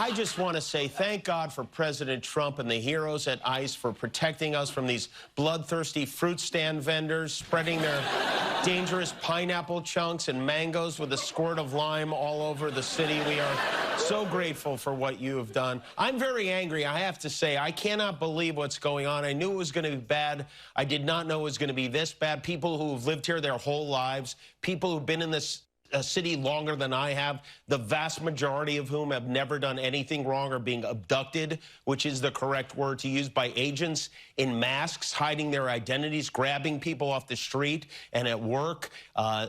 I just want to say thank God for President Trump and the heroes at ICE for protecting us from these bloodthirsty fruit stand vendors spreading their dangerous pineapple chunks and mangoes with a squirt of lime all over the city. We are so grateful for what you have done. I'm very angry, I have to say. I cannot believe what's going on. I knew it was going to be bad. I did not know it was going to be this bad. People who have lived here their whole lives, people who've been in this city longer than I have, the vast majority of whom have never done anything wrong, are being abducted, which is the correct word to use, by agents in masks, hiding their identities, grabbing people off the street and at work,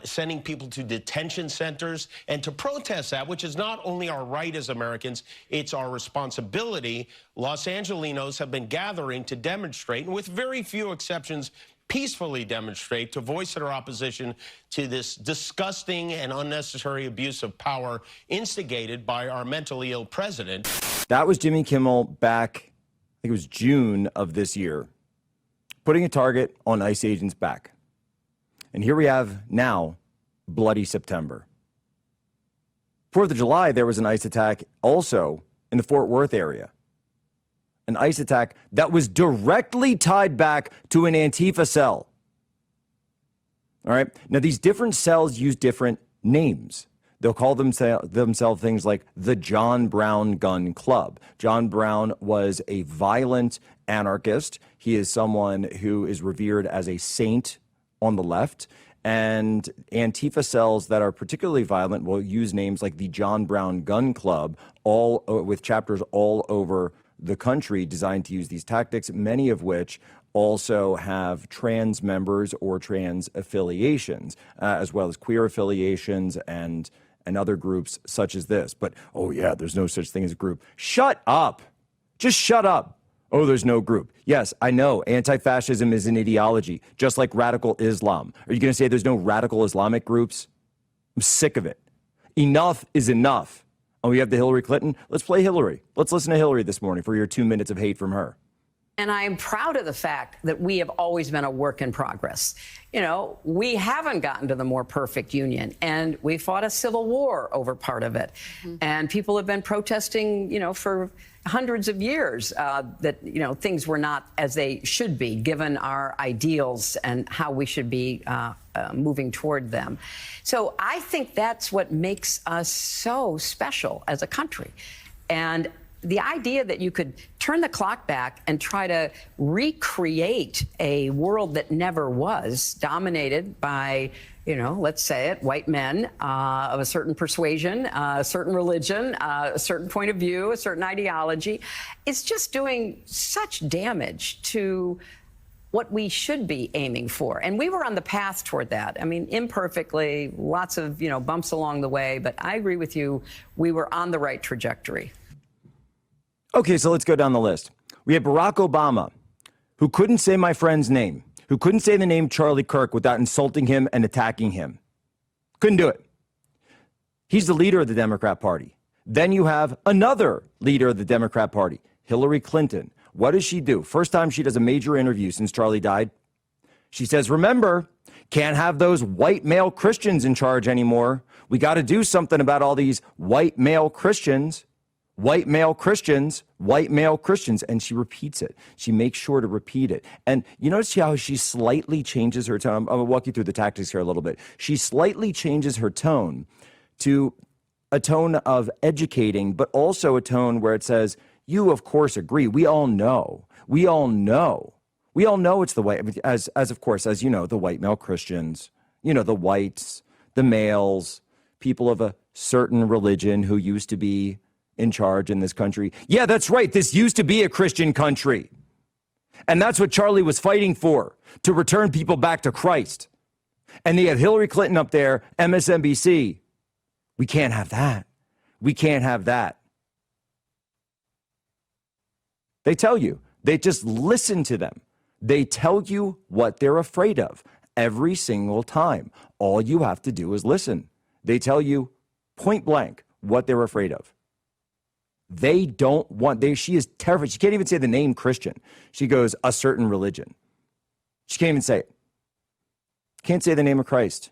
sending people to detention centers, and to protest that, which is not only our right as Americans, it's our responsibility. Los Angelenos have been gathering to demonstrate, and with very few exceptions, peacefully demonstrate, to voice their opposition to this disgusting and unnecessary abuse of power instigated by our mentally ill president. That was Jimmy Kimmel back, I think it was June of this year, putting a target on ICE agents' back. And here we have now bloody September. 4th of July, there was an ICE attack also in the Fort Worth area. An ICE attack that was directly tied back to an Antifa cell. All right. Now, these different cells use different names. They'll call themselves things like the John Brown Gun Club. John Brown was a violent anarchist. He is someone who is revered as a saint on the left. And Antifa cells that are particularly violent will use names like the John Brown Gun Club, all with chapters all over the country designed to use these tactics, many of which also have trans members or trans affiliations, as well as queer affiliations and other groups such as this. But, oh yeah, there's no such thing as a group. Shut up. Just shut up. Oh, there's no group. Yes, I know. Anti-fascism is an ideology, just like radical Islam. Are you going to say there's no radical Islamic groups? I'm sick of it. Enough is enough. Oh, we have the Hillary Clinton. Let's play Hillary. Let's listen to Hillary this morning for your 2 minutes of hate from her. And I'm proud of the fact that we have always been a work in progress. You know, we haven't gotten to the more perfect union, and we fought a civil war over part of it. Mm-hmm. And people have been protesting, you know, for hundreds of years that, you know, things were not as they should be, given our ideals and how we should be moving toward them. So I think that's what makes us so special as a country. And the idea that you could turn the clock back and try to recreate a world that never was, dominated by, you know, let's say it, white men of a certain persuasion, a certain religion, a certain point of view, a certain ideology, is just doing such damage to what we should be aiming for. And we were on the path toward that. I mean, imperfectly, lots of, you know, bumps along the way, but I agree with you, we were on the right trajectory. Okay, so let's go down the list. We have Barack Obama, who couldn't say my friend's name, who couldn't say the name Charlie Kirk without insulting him and attacking him. Couldn't do it. He's the leader of the Democrat Party. Then you have another leader of the Democrat Party, Hillary Clinton. What does she do? First time she does a major interview since Charlie died. She says, remember, can't have those white male Christians in charge anymore. We got to do something about all these white male Christians. White male Christians, white male Christians. And she repeats it. She makes sure to repeat it. And you notice how she slightly changes her tone. I'm going to walk you through the tactics here a little bit. She slightly changes her tone to a tone of educating, but also a tone where it says, you, of course, agree. We all know. We all know. We all know it's the way, as of course, as you know, the white male Christians, you know, the whites, the males, people of a certain religion who used to be in charge in this country. Yeah, that's right. This used to be a Christian country. And that's what Charlie was fighting for, to return people back to Christ. And they have Hillary Clinton up there, MSNBC. We can't have that. We can't have that. They tell you. They just listen to them. They tell you what they're afraid of every single time. All you have to do is listen. They tell you point blank what they're afraid of. They don't want, she is terrified. She can't even say the name Christian. She goes, a certain religion. She can't even say it. Can't say the name of Christ.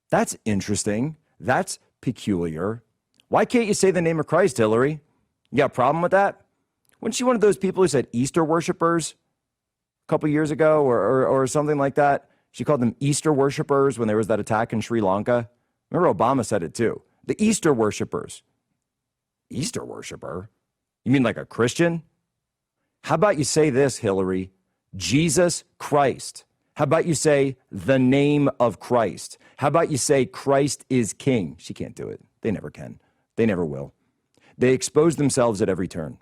That's interesting. That's peculiar. Why can't you say the name of Christ, Hillary? You got a problem with that? Wasn't she one of those people who said Easter worshipers a couple years ago or something like that? She called them Easter worshipers when there was that attack in Sri Lanka. Remember Obama said it too. The Easter worshipers. Easter worshiper? You mean like a Christian? How about you say this, Hillary? Jesus Christ. How about you say the name of Christ? How about you say Christ is king? She can't do it. They never can. They never will. They expose themselves at every turn.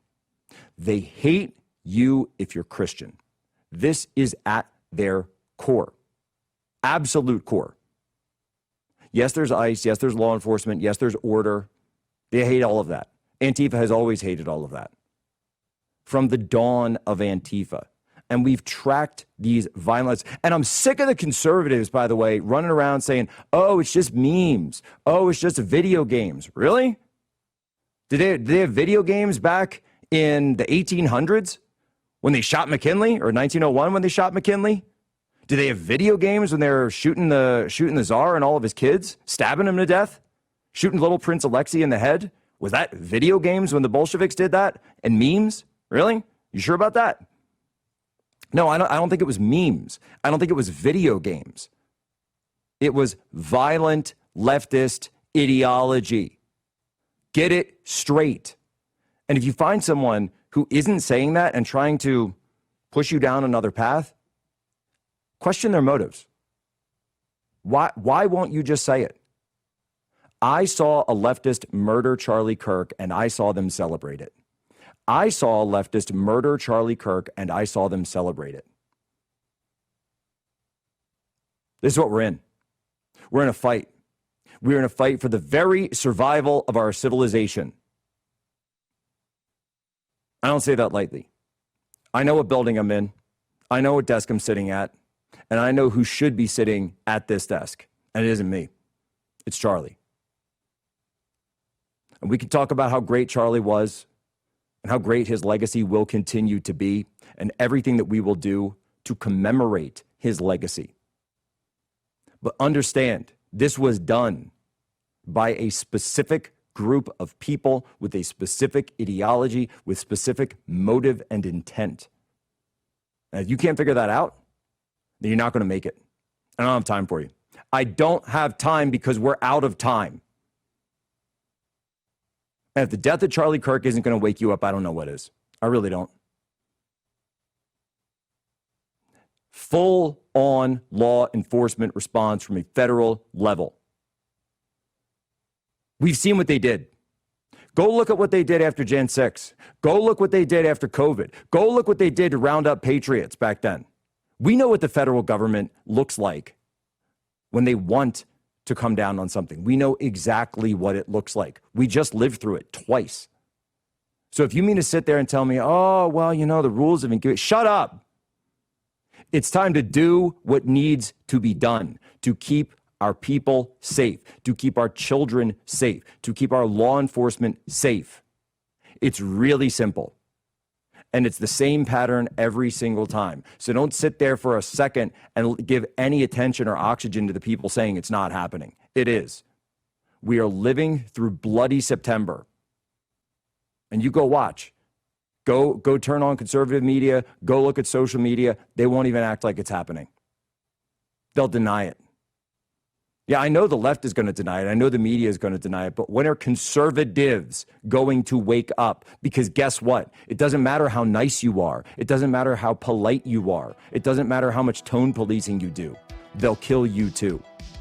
They hate you if you're Christian. This is at their core. Absolute core. Yes, there's ICE. Yes, there's law enforcement. Yes, there's order. They hate all of that. Antifa has always hated all of that. From the dawn of Antifa. And we've tracked these violence. And I'm sick of the conservatives, by the way, running around saying, oh, it's just memes. Oh, it's just video games. Really? Did they have video games back in the 1800s when they shot McKinley, or 1901 when they shot McKinley? Did they have video games when they were shooting the Tsar and all of his kids, stabbing him to death, shooting little Prince Alexei in the head? Was that video games when the Bolsheviks did that? And memes? Really? You sure about that? No, I don't think it was memes. I don't think it was video games. It was violent leftist ideology. Get it straight. And if you find someone who isn't saying that and trying to push you down another path, question their motives. Why won't you just say it? I saw a leftist murder Charlie Kirk and I saw them celebrate it. I saw a leftist murder Charlie Kirk and I saw them celebrate it. This is what we're in. We're in a fight. We're in a fight for the very survival of our civilization. I don't say that lightly. I know what building I'm in. I know what desk I'm sitting at. And I know who should be sitting at this desk. And it isn't me. It's Charlie. And we can talk about how great Charlie was and how great his legacy will continue to be and everything that we will do to commemorate his legacy. But understand, this was done by a specific group of people with a specific ideology, with specific motive and intent. And if you can't figure that out, then you're not going to make it. I don't have time for you. I don't have time because we're out of time. And if the death of Charlie Kirk isn't going to wake you up, I don't know what is. I really don't. Full-on law enforcement response from a federal level. We've seen what they did. Go look at what they did after Jan 6. Go look what they did after COVID. Go look what they did to round up patriots back then. We know what the federal government looks like when they want to come down on something. We know exactly what it looks like. We just lived through it twice. So if you mean to sit there and tell me, oh, well, you know, the rules have been given, shut up. It's time to do what needs to be done to keep our people safe, to keep our children safe, to keep our law enforcement safe. It's really simple. And it's the same pattern every single time. So don't sit there for a second and give any attention or oxygen to the people saying it's not happening. It is. We are living through bloody September. And you go watch. Go turn on conservative media. Go look at social media. They won't even act like it's happening. They'll deny it. Yeah, I know the left is going to deny it. I know the media is going to deny it. But when are conservatives going to wake up? Because guess what? It doesn't matter how nice you are. It doesn't matter how polite you are. It doesn't matter how much tone policing you do. They'll kill you too.